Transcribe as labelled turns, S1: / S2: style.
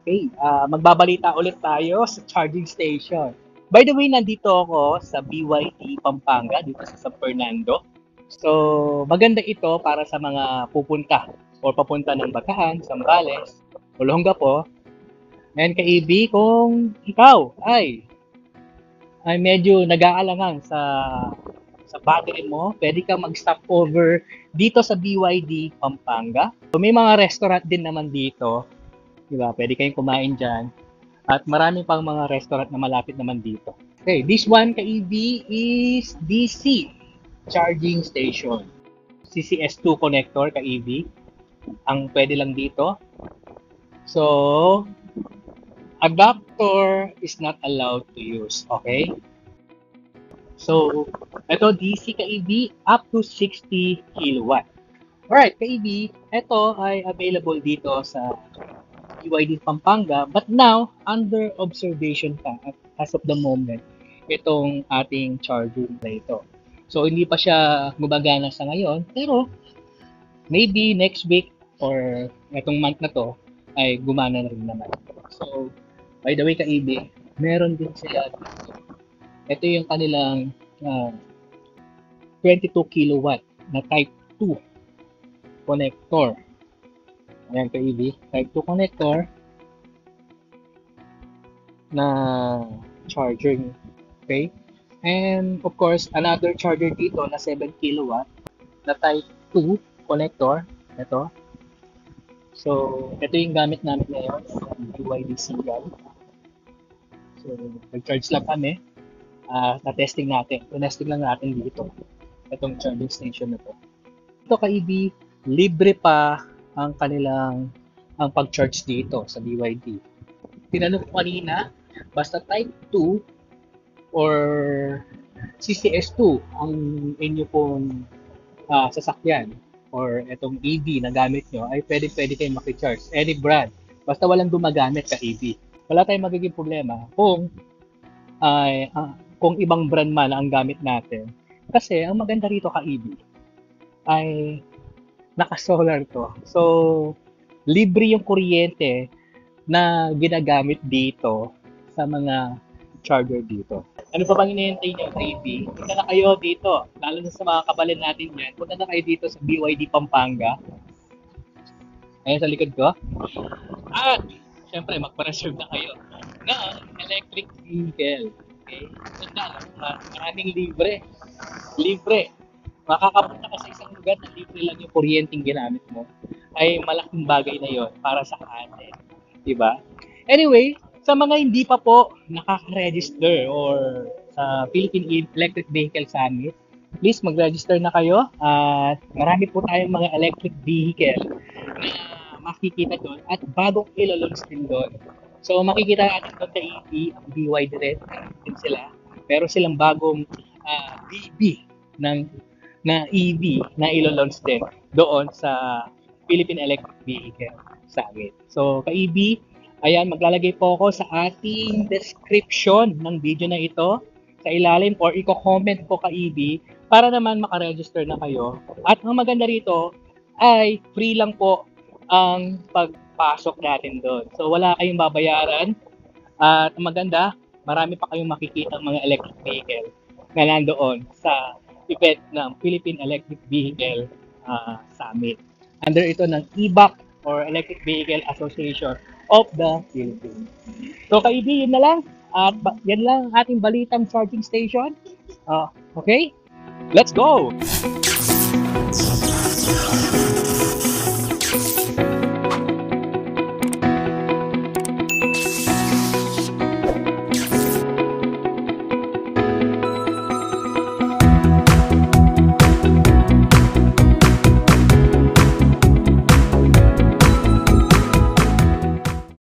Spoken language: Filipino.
S1: Okay, magbabalita ulit tayo sa charging station. By the way, nandito ako sa BYD Pampanga, dito sa San Fernando. So, maganda ito para sa mga pupunta o papunta ng Bataan, Zambales, Olongapo. And kaibi, kung ikaw ay medyo nag-aalangan sa battery mo, pwede kang mag-stop over dito sa BYD Pampanga. So, may mga restaurant din naman dito, di ba? Pwede kayong kumain dyan. At marami pang mga restaurant na malapit naman dito. Okay, this one ka-EV is DC charging station. CCS2 connector ka-EV ang pwede lang dito. So, adapter is not allowed to use. Okay? So, ito DC ka-EV up to 60 kilowatt. Alright, ka-EV, ito ay available dito sa BYD Pampanga, but now under observation pa as of the moment itong ating charging na ito. So hindi pa siya gumagana sa ngayon, pero maybe next week or itong month na to ay gumana na rin naman. So by the way ka-EB, meron din sila dito. Ito yung kanilang 22 kilowatt na type 2 connector. Ayan ka-EV, type 2 connector na charging. Okay? And of course, another charger dito na 7 kilowatt na type 2 connector. Ito. So, ito yung gamit namin ngayon sa BYD Seagull. So, nag-charge lang kami. Na-testing natin. Na-testing lang natin dito. Itong charging station na to. Ito ka-EV, libre pa ang kanilang pag-charge dito sa BYD. Tinanong ko kanina, basta type 2 or CCS2 ang inyo pong sasakyan or itong EV na gamit nyo, ay pwede kayong makicharge. Any brand. Basta walang gumagamit sa EV. Wala tayong magiging problema kung kung ibang brand man ang gamit natin. Kasi ang maganda rito ka EV ay naka-solar to. So, libre yung kuryente na ginagamit dito sa mga charger dito. Ano pa bang hinihintay nyo, baby? Punta na kayo dito. Lalo na sa mga kabalin natin yan. Punta na kayo dito sa BYD Pampanga. Ayan sa likod ko. At, syempre, magpa-reserve na kayo ng electric vehicle. Okay? Tanda, maraming libre. Libre. Makakapunta ka sa isang lugar na libre lang yung kuryenteng ginamit mo, ay malaking bagay na yon para sa atin. Diba? Anyway, sa mga hindi pa po nakaka-register or sa Philippine Electric Vehicle Summit, please mag-register na kayo. At marami po tayong mga electric vehicle na makikita doon at bagong ilo-launch din doon. So makikita natin doon sa EV, ang BYD din sila. Pero silang bagong BB na EV na ilo-launch din doon sa Philippine Electric Vehicle Summit. So, ka-EV, ayan, maglalagay po ako sa ating description ng video na ito sa ilalim or i-comment po ka-EV para naman makaregister na kayo. At ang maganda rito ay free lang po ang pagpasok natin doon. So, wala kayong babayaran. At ang maganda, marami pa kayong makikita mga electric vehicle na nandoon sa event ng Philippine Electric Vehicle Summit. Under ito ng EVAC or Electric Vehicle Association of the Philippines. So, ka-EV, yun na lang. At yan lang ang ating balitang charging station. Okay? Let's go!